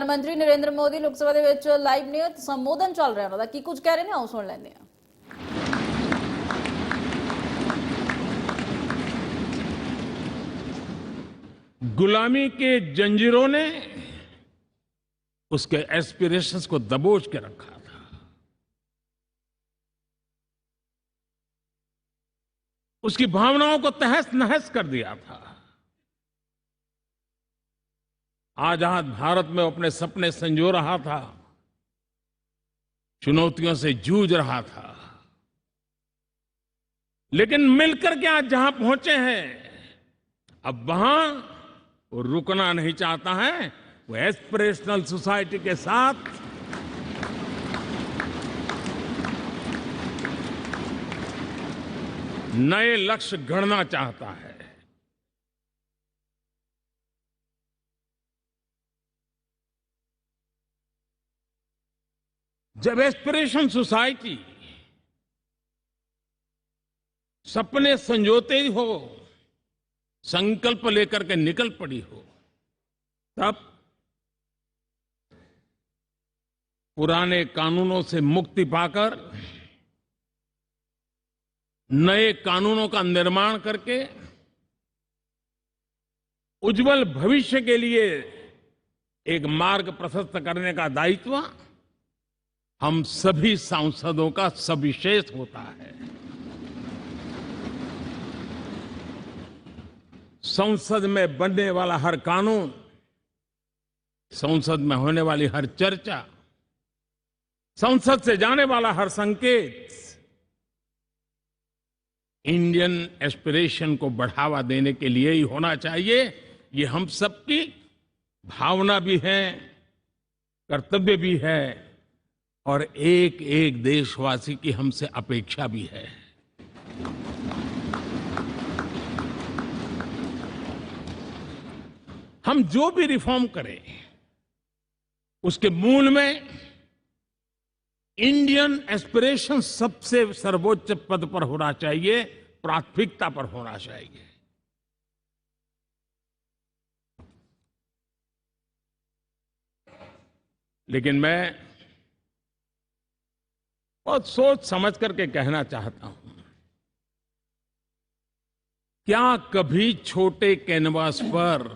ਮੰਤਰੀ ਨਰਿੰਦਰ ਮੋਦੀ ਲੋਕ ਸਭਾ ਦੇ ਵਿੱਚ ਲਾਈਵ ਨੇ ਸੰਬੋਧਨ ਚੱਲ ਰਿਹਾ ਉਹਨਾਂ ਦਾ ਕੀ ਕੁਝ ਕਹਿ ਰਹੇ ਨੇ ਆਓ ਸੁਣ ਲੈਂਦੇ ਹਾਂ। गुलामी के जंजीरों ने उसके एस्पिरेशंस को दबोच के रखा था। उसकी भावनाओं को तहस नहस कर दिया था। आजाद भारत में अपने सपने संजो रहा था, चुनौतियों से जूझ रहा था, लेकिन मिलकर के आज जहां पहुंचे हैं अब वहां वो रुकना नहीं चाहता है। वो एस्पिरेशनल सोसाइटी के साथ नए लक्ष्य गढ़ना चाहता है। जब एस्पिरेशन सोसाइटी सपने संजोते ही हो, संकल्प लेकर के निकल पड़ी हो, तब पुराने कानूनों से मुक्ति पाकर नए कानूनों का निर्माण करके उज्जवल भविष्य के लिए एक मार्ग प्रशस्त करने का दायित्व हम सभी सांसदों का सविशेष होता है। संसद में बनने वाला हर कानून, संसद में होने वाली हर चर्चा, संसद से जाने वाला हर संकेत इंडियन एस्पिरेशन को बढ़ावा देने के लिए ही होना चाहिए। ये हम सबकी भावना भी है, कर्तव्य भी है और एक एक देशवासी की हमसे अपेक्षा भी है। हम जो भी रिफॉर्म करें उसके मूल में इंडियन एस्पिरेशन सबसे सर्वोच्च पद पर होना चाहिए, प्राथमिकता पर होना चाहिए। लेकिन मैं बहुत सोच समझ करके कहना चाहता हूं, क्या कभी छोटे कैनवास पर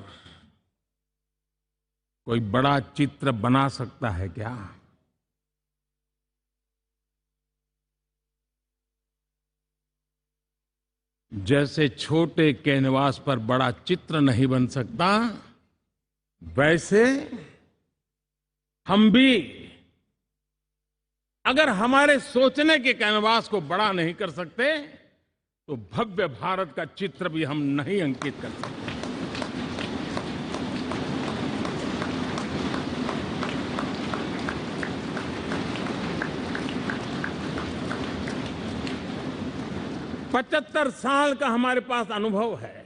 कोई बड़ा चित्र बना सकता है क्या? जैसे छोटे कैनवास पर बड़ा चित्र नहीं बन सकता, वैसे हम भी अगर हमारे सोचने के कैनवास को बड़ा नहीं कर सकते तो भव्य भारत का चित्र भी हम नहीं अंकित कर सकते। 75 साल का हमारे पास अनुभव है।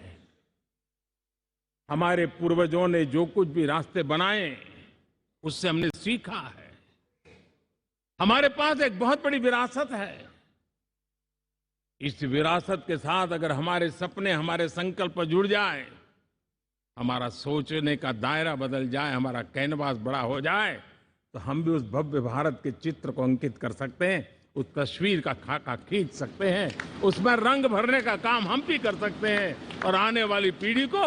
हमारे पूर्वजों ने जो कुछ भी रास्ते बनाए उससे हमने सीखा है। हमारे पास एक बहुत बड़ी विरासत है। इस विरासत के साथ अगर हमारे सपने, हमारे संकल्प जुड़ जाए, हमारा सोचने का दायरा बदल जाए, हमारा कैनवास बड़ा हो जाए, तो हम भी उस भव्य भारत के चित्र को अंकित कर सकते हैं, उस तस्वीर का खाका खींच सकते हैं, उसमें रंग भरने का काम हम भी कर सकते हैं और आने वाली पीढ़ी को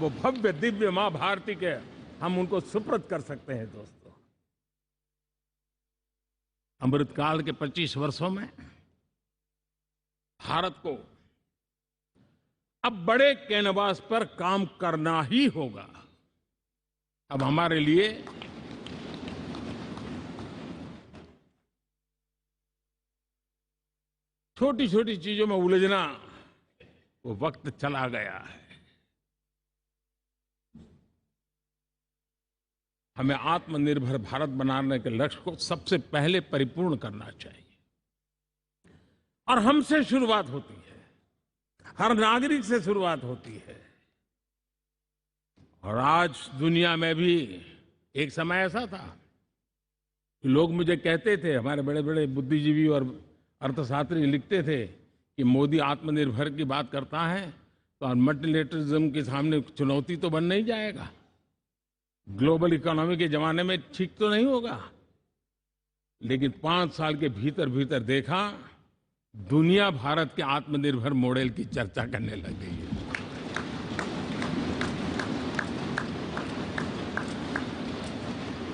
वो भव्य दिव्य मां भारती के हम उनको सुपुर्द कर सकते हैं। दोस्तों, अमृतकाल के 25 वर्षों में भारत को अब बड़े कैनवास पर काम करना ही होगा। अब हमारे लिए छोटी छोटी चीजों में उलझना वो वक्त चला गया है। हमें आत्मनिर्भर भारत बनाने के लक्ष्य को सबसे पहले परिपूर्ण करना चाहिए और हमसे शुरुआत होती है, हर नागरिक से शुरुआत होती है। और आज दुनिया में भी एक समय ऐसा था कि लोग मुझे कहते थे, हमारे बड़े बड़े बुद्धिजीवी और अर्थशास्त्री लिखते थे कि मोदी आत्मनिर्भर की बात करता है तो मल्टीलेटरिज्म के सामने चुनौती तो बन नहीं जाएगा। ग्लोबल इकोनॉमी के जमाने में ठीक तो नहीं होगा, लेकिन 5 साल के भीतर भीतर देखा दुनिया भारत के आत्मनिर्भर मॉडल की चर्चा करने लग गई है।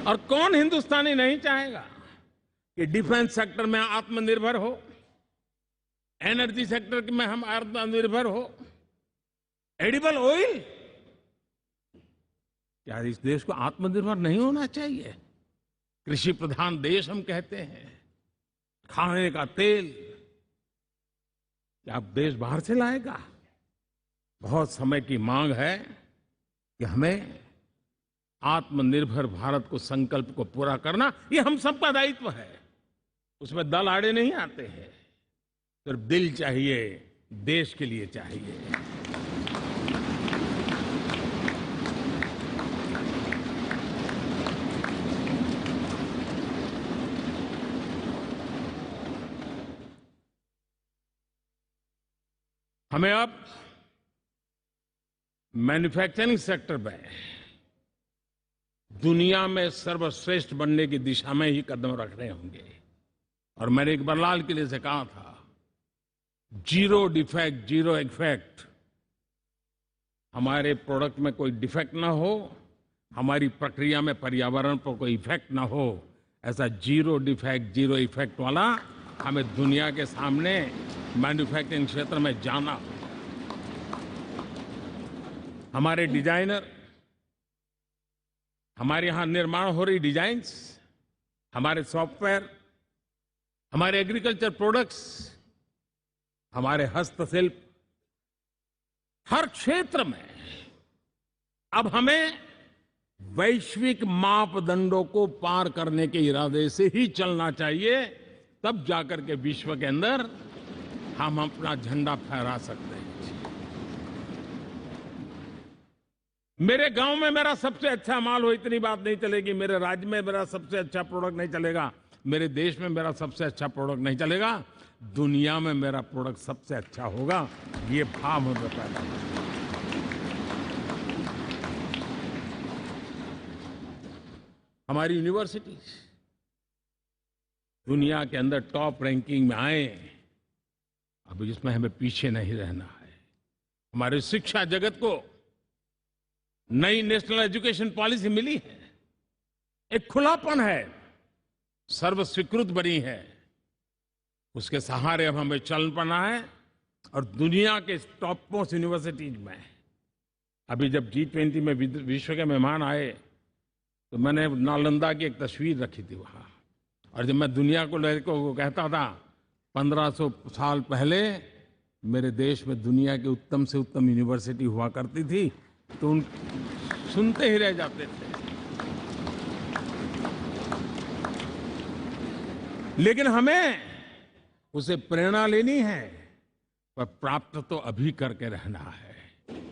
और कौन हिंदुस्तानी नहीं चाहेगा कि डिफेंस सेक्टर में आत्मनिर्भर हो, एनर्जी सेक्टर में हम आत्मनिर्भर हो, एडिबल ऑयल, क्या इस देश को आत्मनिर्भर नहीं होना चाहिए? कृषि प्रधान देश हम कहते हैं, खाने का तेल क्या अब देश बाहर से लाएगा? बहुत समय की मांग है कि हमें आत्मनिर्भर भारत को संकल्प को पूरा करना, ये हम सबका दायित्व है। उसमें दल आड़े नहीं आते हैं, सिर्फ दिल चाहिए, देश के लिए चाहिए। हमें अब मैन्युफैक्चरिंग सेक्टर में दुनिया में सर्वश्रेष्ठ बनने की दिशा में ही कदम रखने होंगे। और मैंने इकबाल लाल किले से कहा था, जीरो डिफेक्ट जीरो इफेक्ट। हमारे प्रोडक्ट में कोई डिफेक्ट ना हो, हमारी प्रक्रिया में पर्यावरण पर कोई इफेक्ट ना हो, ऐसा जीरो डिफेक्ट जीरो इफेक्ट वाला हमें दुनिया के सामने मैन्युफैक्चरिंग क्षेत्र में जाना हो। हमारे डिजाइनर, हमारे यहां निर्माण हो रही डिजाइन्स, हमारे सॉफ्टवेयर, हमारे एग्रीकल्चर प्रोडक्ट्स, हमारे हस्तशिल्प, हर क्षेत्र में अब हमें वैश्विक मापदंडों को पार करने के इरादे से ही चलना चाहिए, तब जाकर के विश्व के अंदर हम अपना झंडा फहरा सकते हैं। मेरे गांव में मेरा सबसे अच्छा माल हो, इतनी बात नहीं चलेगी। मेरे राज्य में मेरा सबसे अच्छा प्रोडक्ट नहीं चलेगा, मेरे देश में मेरा सबसे अच्छा प्रोडक्ट नहीं चलेगा, दुनिया में मेरा प्रोडक्ट सबसे अच्छा होगा, ये भाव हमें पैदा होगा। हमारी यूनिवर्सिटीज दुनिया के अंदर टॉप रैंकिंग में आए, अब इसमें हमें पीछे नहीं रहना है। हमारे शिक्षा जगत को नई नेशनल एजुकेशन पॉलिसी मिली है, एक खुलापन है, सर्व स्वीकृत बनी है, उसके सहारे अब हमें चल पड़ना है। और दुनिया के टॉप मोस्ट यूनिवर्सिटीज में अभी जब G20 में विश्व के मेहमान आए तो मैंने नालंदा की एक तस्वीर रखी थी वहां, और जब मैं दुनिया को कहता था 1500 साल पहले मेरे देश में दुनिया की उत्तम से उत्तम यूनिवर्सिटी हुआ करती थी, तो उन सुनते ही रह जाते थे। लेकिन हमें उसे प्रेरणा लेनी है, पर प्राप्त तो अभी करके रहना है,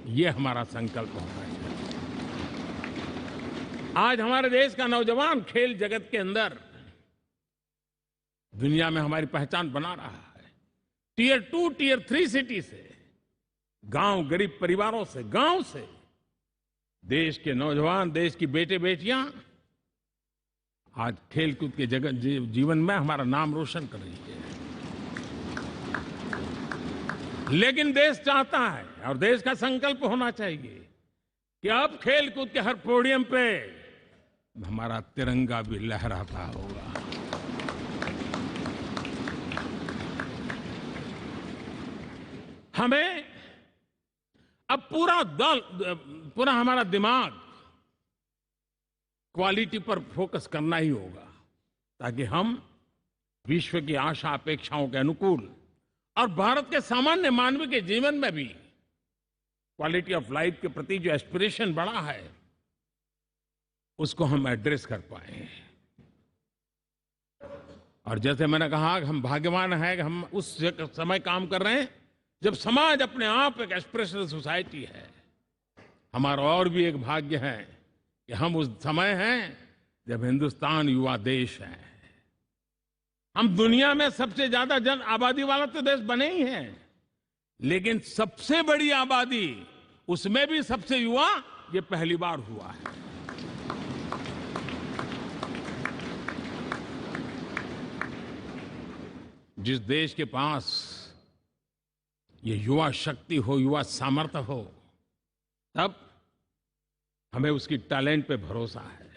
ये हमारा संकल्प होना चाहिए। आज हमारे देश का नौजवान खेल जगत के अंदर दुनिया में हमारी पहचान बना रहा है। टियर 2, टियर 3 सिटी से, गांव, गरीब परिवारों से, गांव से देश के नौजवान, देश की बेटे बेटियां आज खेलकूद के जगत जीवन में हमारा नाम रोशन कर रही है। लेकिन देश चाहता है और देश का संकल्प होना चाहिए कि अब खेलकूद के हर पोडियम पे हमारा तिरंगा भी लहराता होगा। हमें अब पूरा हमारा दिमाग क्वालिटी पर फोकस करना ही होगा, ताकि हम विश्व की आशा अपेक्षाओं के अनुकूल और भारत के सामान्य मानव के जीवन में भी क्वालिटी ऑफ लाइफ के प्रति जो एस्पिरेशन बढ़ा है, उसको हम एड्रेस कर पाए। और जैसे मैंने कहा कि हम भाग्यवान हैं कि हम उस समय काम कर रहे हैं जब समाज अपने आप एक एस्पिरेशनल सोसाइटी है। हमारा और भी एक भाग्य है कि हम उस समय हैं जब हिंदुस्तान युवा देश है। हम दुनिया में सबसे ज्यादा जन आबादी वाला तो देश बने ही हैं, लेकिन सबसे बड़ी आबादी, उसमें भी सबसे युवा, ये पहली बार हुआ है। जिस देश के पास ये युवा शक्ति हो, युवा सामर्थ्य हो, तब हमें उसकी टैलेंट पे भरोसा है,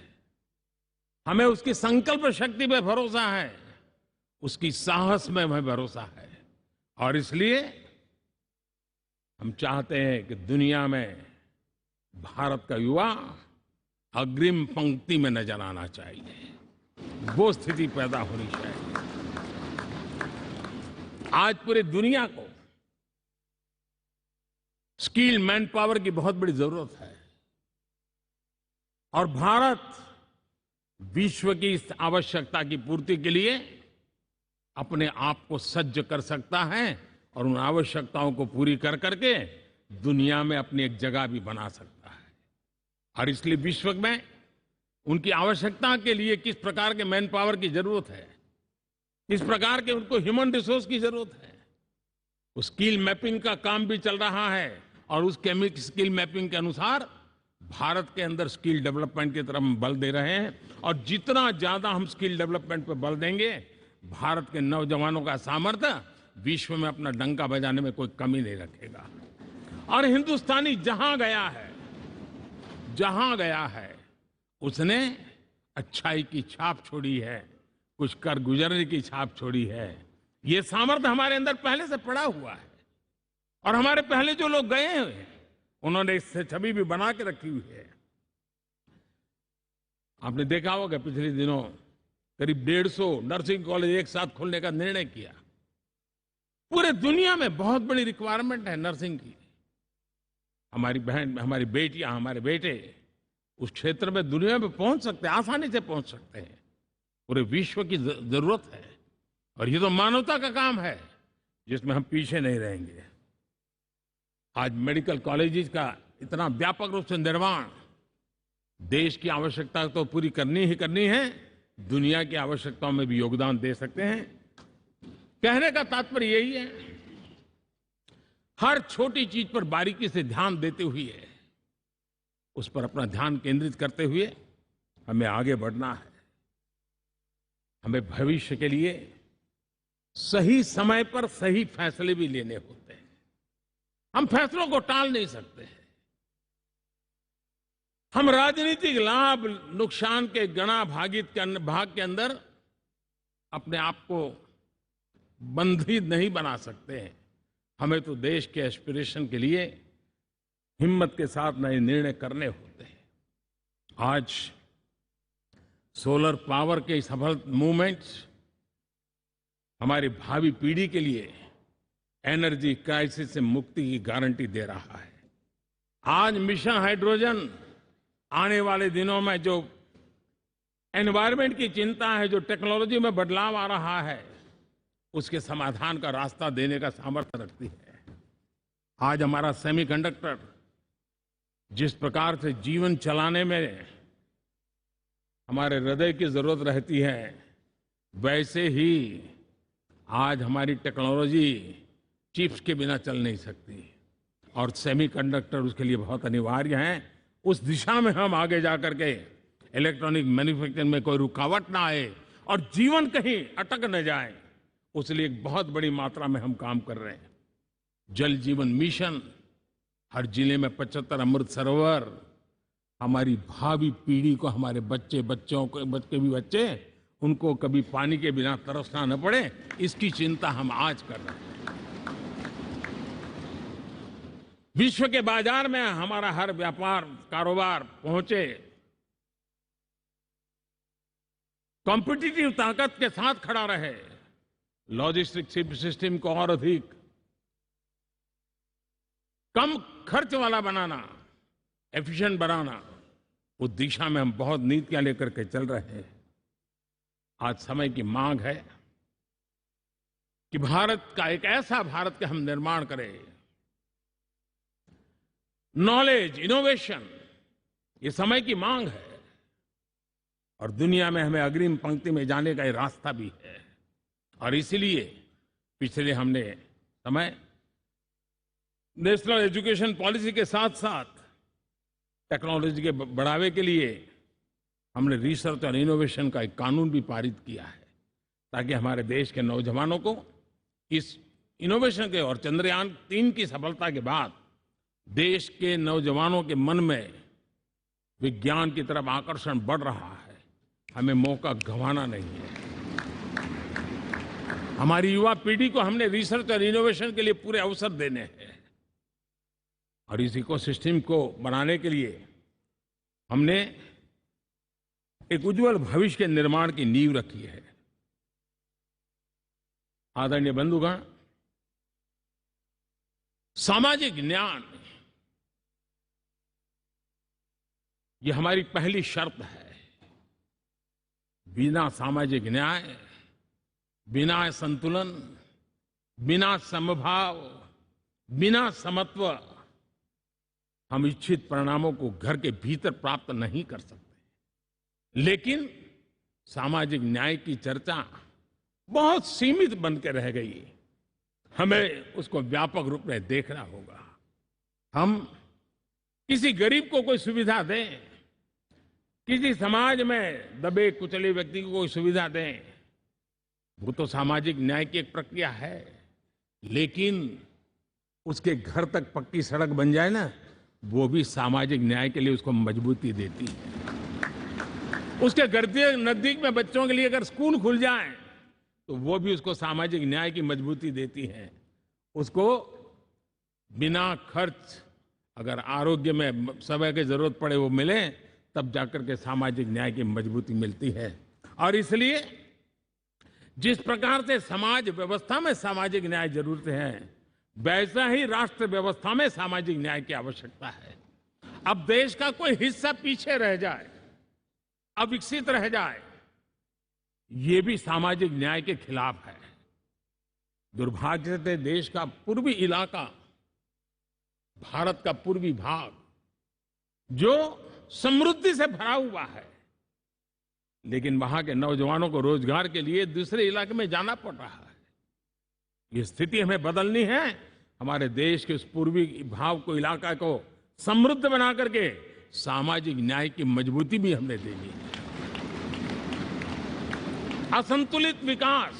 हमें उसकी संकल्प शक्ति पे भरोसा है, उसकी साहस में हमें भरोसा है। और इसलिए हम चाहते हैं कि दुनिया में भारत का युवा अग्रिम पंक्ति में नजर आना चाहिए, वो स्थिति पैदा होनी चाहिए। आज पूरी दुनिया को स्किल मैन पावर की बहुत बड़ी जरूरत है और भारत विश्व की इस आवश्यकता की पूर्ति के लिए अपने आप को सज्ज कर सकता है और उन आवश्यकताओं को पूरी कर करके दुनिया में अपनी एक जगह भी बना सकता है। और इसलिए विश्व में उनकी आवश्यकता के लिए किस प्रकार के मैन पावर की जरूरत है, किस प्रकार के उनको ह्यूमन रिसोर्स की जरूरत है, उस स्किल मैपिंग का काम भी चल रहा है और उस स्किल मैपिंग के अनुसार भारत के अंदर स्किल डेवलपमेंट की तरफ हम बल दे रहे हैं। और जितना ज्यादा हम स्किल डेवलपमेंट पर बल देंगे, भारत के नौजवानों का सामर्थ्य विश्व में अपना डंका बजाने में कोई कमी नहीं रखेगा। और हिंदुस्तानी जहां गया है उसने अच्छाई की छाप छोड़ी है, कुछ कर गुजरने की छाप छोड़ी है। ये सामर्थ्य हमारे अंदर पहले से पड़ा हुआ है और हमारे पहले जो लोग गए हैं उन्होंने इससे छवि भी बना के रखी हुई है। आपने देखा होगा पिछले दिनों करीब 150 नर्सिंग कॉलेज एक साथ खोलने का निर्णय किया। पूरे दुनिया में बहुत बड़ी रिक्वायरमेंट है नर्सिंग की। हमारी बहन, हमारी बेटियां, हमारे बेटे उस क्षेत्र में दुनिया में पहुंच सकते हैं, आसानी से पहुंच सकते हैं। पूरे विश्व की जरूरत है और ये तो मानवता का काम है जिसमें हम पीछे नहीं रहेंगे। आज मेडिकल कॉलेजेस का इतना व्यापक रूप से निर्माण, देश की आवश्यकता तो पूरी करनी ही करनी है, दुनिया की आवश्यकताओं में भी योगदान दे सकते हैं। कहने का तात्पर्य यही है, हर छोटी चीज पर बारीकी से ध्यान देते हुए, उस पर अपना ध्यान केंद्रित करते हुए हमें आगे बढ़ना है। हमें भविष्य के लिए सही समय पर सही फैसले भी लेने होते हैं। हम फैसलों को टाल नहीं सकते। हम राजनीतिक लाभ नुकसान के गणा भाग के अंदर अपने आप को बंधित नहीं बना सकते हैं। हमें तो देश के एस्पिरेशन के लिए हिम्मत के साथ नए निर्णय करने होते हैं। आज सोलर पावर के सफल मूवमेंट्स हमारी भावी पीढ़ी के लिए एनर्जी क्राइसिस से मुक्ति की गारंटी दे रहा है। आज मिशन हाइड्रोजन आने वाले दिनों में जो एनवायरमेंट की चिंता है, जो टेक्नोलॉजी में बदलाव आ रहा है, उसके समाधान का रास्ता देने का सामर्थ्य रखती है। आज हमारा सेमीकंडक्टर जिस प्रकार से जीवन चलाने में हमारे हृदय की जरूरत रहती है, वैसे ही आज हमारी टेक्नोलॉजी चिप्स के बिना चल नहीं सकती और सेमीकंडक्टर उसके लिए बहुत अनिवार्य है। उस दिशा में हम आगे जाकर के इलेक्ट्रॉनिक मैन्युफैक्चरिंग में कोई रुकावट ना आए और जीवन कहीं अटक न जाए, उसलिए एक बहुत बड़ी मात्रा में हम काम कर रहे हैं। जल जीवन मिशन, हर जिले में 75 अमृत सरोवर, हमारी भावी पीढ़ी को, हमारे बच्चे उनको कभी पानी के बिना तरसना न पड़े, इसकी चिंता हम आज कर रहे हैं। विश्व के बाजार में हमारा हर व्यापार कारोबार पहुंचे, कॉम्पिटिटिव ताकत के साथ खड़ा रहे, लॉजिस्टिक सिस्टम को और अधिक कम खर्च वाला बनाना, एफिशिएंट बनाना, उस दिशा में हम बहुत नीतियां लेकर के चल रहे हैं। आज समय की मांग है कि भारत का एक ऐसा भारत का हम निर्माण करें। नॉलेज, इनोवेशन, ये समय की मांग है और दुनिया में हमें अग्रिम पंक्ति में जाने का ये रास्ता भी है। और इसीलिए पिछले हमने समय नेशनल एजुकेशन पॉलिसी के साथ साथ टेक्नोलॉजी के बढ़ावे के लिए हमने रिसर्च और इनोवेशन का एक कानून भी पारित किया है, ताकि हमारे देश के नौजवानों को इस इनोवेशन के और चंद्रयान-3 की सफलता के बाद देश के नौजवानों के मन में विज्ञान की तरफ आकर्षण बढ़ रहा है। हमें मौका गंवाना नहीं है। हमारी युवा पीढ़ी को हमने रिसर्च और इनोवेशन के लिए पूरे अवसर देने हैं और इस इकोसिस्टम को बनाने के लिए हमने एक उज्जवल भविष्य के निर्माण की नींव रखी है। आदरणीय बंधुगण, सामाजिक न्याय ये हमारी पहली शर्त है। बिना सामाजिक न्याय, बिना संतुलन, बिना समभाव, बिना समत्व हम इच्छित परिणामों को घर के भीतर प्राप्त नहीं कर सकते। लेकिन सामाजिक न्याय की चर्चा बहुत सीमित बन के रह गई। हमें उसको व्यापक रूप में देखना होगा। हम किसी गरीब को कोई सुविधा दें, किसी समाज में दबे कुचले व्यक्ति को कोई सुविधा दें, वो तो सामाजिक न्याय की एक प्रक्रिया है। लेकिन उसके घर तक पक्की सड़क बन जाए ना, वो भी सामाजिक न्याय के लिए उसको मजबूती देती है। उसके घर के नजदीक में बच्चों के लिए अगर स्कूल खुल जाए तो वो भी उसको सामाजिक न्याय की मजबूती देती है। उसको बिना खर्च अगर आरोग्य में समय की जरूरत पड़े वो मिले, तब जाकर के सामाजिक न्याय की मजबूती मिलती है। और इसलिए जिस प्रकार से समाज व्यवस्था में सामाजिक न्याय जरूरत है, वैसा ही राष्ट्र व्यवस्था में सामाजिक न्याय की आवश्यकता है। अब देश का कोई हिस्सा पीछे रह जाए, अविकसित रह जाए, ये भी सामाजिक न्याय के खिलाफ है। दुर्भाग्य से देश का पूर्वी इलाका, भारत का पूर्वी भाग जो समृद्धि से भरा हुआ है, लेकिन वहां के नौजवानों को रोजगार के लिए दूसरे इलाके में जाना पड़ रहा है। ये स्थिति हमें बदलनी है। हमारे देश के उस पूर्वी भाग को, इलाका को समृद्ध बना करके सामाजिक न्याय की मजबूती भी हमने देनी है। असंतुलित विकास,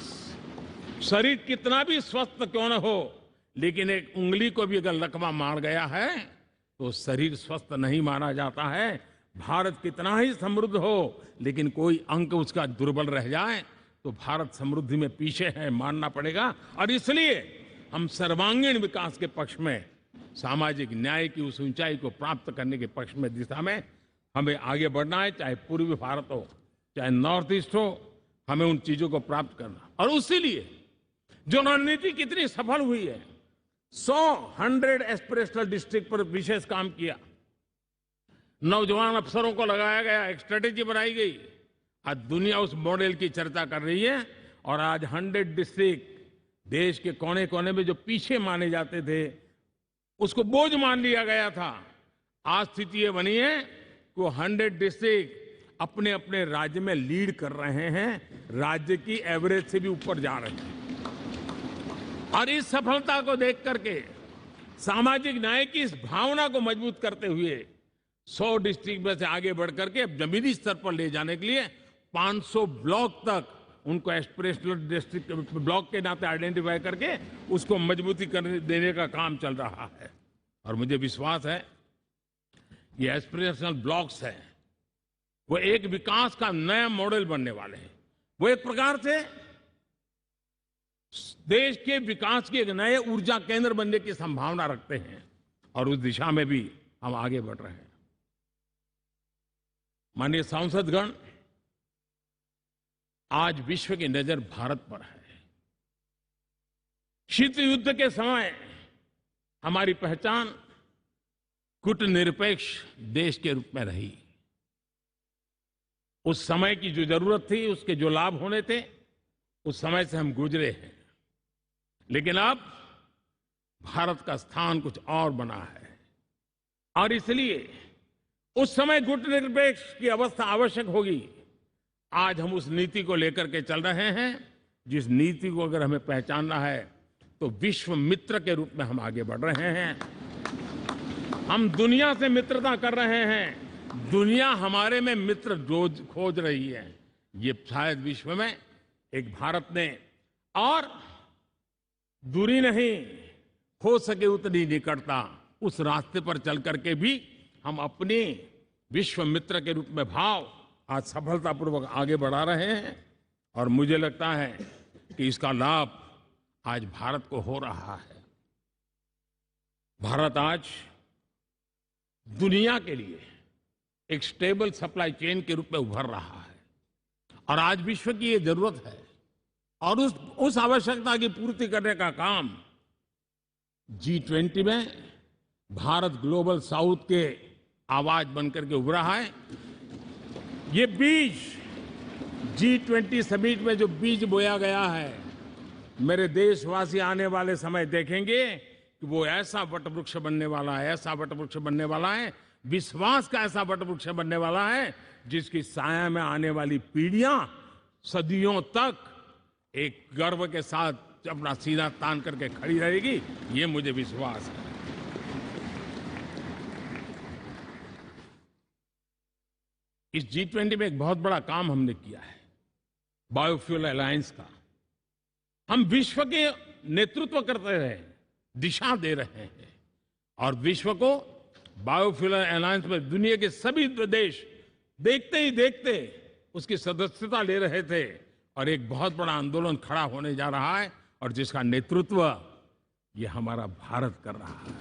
शरीर कितना भी स्वस्थ क्यों न हो, लेकिन एक उंगली को भी अगर लकवा मार गया है तो शरीर स्वस्थ नहीं माना जाता है। भारत कितना ही समृद्ध हो, लेकिन कोई अंग उसका दुर्बल रह जाए तो भारत समृद्धि में पीछे है, मानना पड़ेगा। और इसलिए हम सर्वांगीण विकास के पक्ष में, सामाजिक न्याय की उस ऊंचाई को प्राप्त करने के पक्ष में, दिशा में हमें आगे बढ़ना है। चाहे पूर्वी भारत हो, चाहे नॉर्थ ईस्ट हो, हमें उन चीजों को प्राप्त करना। और उसी लिए जो रणनीति कितनी सफल हुई है, 100 एस्पिरेशनल डिस्ट्रिक्ट पर विशेष काम किया, नौजवान अफसरों को लगाया गया, एक स्ट्रेटेजी बनाई गई। आज दुनिया उस मॉडल की चर्चा कर रही है और आज 100 डिस्ट्रिक्ट देश के कोने कोने में जो पीछे माने जाते थे, उसको बोझ मान लिया गया था। आज स्थिति ये बनी है कि वो 100 डिस्ट्रिक्ट अपने अपने राज्य में लीड कर रहे हैं, राज्य की एवरेज से भी ऊपर जा रहे हैं। और इस सफलता को देख करके, सामाजिक न्याय की इस भावना को मजबूत करते हुए 100 डिस्ट्रिक्ट में से आगे बढ़ करके अब जमीनी स्तर पर ले जाने के लिए 500 ब्लॉक तक उनको एस्पिरेशनल डिस्ट्रिक्ट ब्लॉक के नाते आइडेंटिफाई करके उसको मजबूती करने देने का काम चल रहा है। और मुझे विश्वास है ये एस्पिरेशनल ब्लॉक्स हैं, वो एक विकास का नया मॉडल बनने वाले हैं। वो एक प्रकार से देश के विकास के एक नए ऊर्जा केंद्र बनने की संभावना रखते हैं और उस दिशा में भी हम आगे बढ़ रहे हैं। माननीय सांसदगण, आज विश्व की नजर भारत पर है। शीत युद्ध के समय हमारी पहचान कूटनिरपेक्ष देश के रूप में रही। उस समय की जो जरूरत थी, उसके जो लाभ होने थे, उस समय से हम गुजरे हैं। लेकिन अब भारत का स्थान कुछ और बना है और इसलिए उस समय कूटनिरपेक्ष की अवस्था आवश्यक होगी। आज हम उस नीति को लेकर के चल रहे हैं, जिस नीति को अगर हमें पहचानना है तो विश्व मित्र के रूप में हम आगे बढ़ रहे हैं। हम दुनिया से मित्रता कर रहे हैं, दुनिया हमारे में मित्र खोज रही है। ये शायद विश्व में एक भारत ने और दूरी नहीं, हो सके उतनी निकटता, उस रास्ते पर चल करके भी हम अपने विश्व मित्र के रूप में भाव आज सफलतापूर्वक आगे बढ़ा रहे हैं। और मुझे लगता है कि इसका लाभ आज भारत को हो रहा है। भारत आज दुनिया के लिए एक स्टेबल सप्लाई चेन के रूप में उभर रहा है और आज विश्व की ये जरूरत है और उस आवश्यकता की पूर्ति करने का काम G20 में भारत ग्लोबल साउथ के आवाज बनकर के उभरा है। ये बीज G20 समिट में जो बीज बोया गया है, मेरे देशवासी आने वाले समय देखेंगे कि वो ऐसा वटवृक्ष बनने वाला है, ऐसा वटवृक्ष बनने वाला है, विश्वास का ऐसा वटवृक्ष बनने वाला है जिसकी साया में आने वाली पीढ़ियां सदियों तक एक गर्व के साथ अपना सीना तान करके खड़ी रहेगी, ये मुझे विश्वास है। इस G20 में एक बहुत बड़ा काम हमने किया है, बायोफ्यूल अलायंस का। हम विश्व के नेतृत्व करते रहे, दिशा दे रहे हैं और विश्व को बायोफ्यूल अलायंस में दुनिया के सभी देश देखते ही देखते उसकी सदस्यता ले रहे थे और एक बहुत बड़ा आंदोलन खड़ा होने जा रहा है और जिसका नेतृत्व ये हमारा भारत कर रहा है।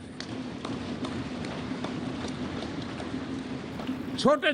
छोटे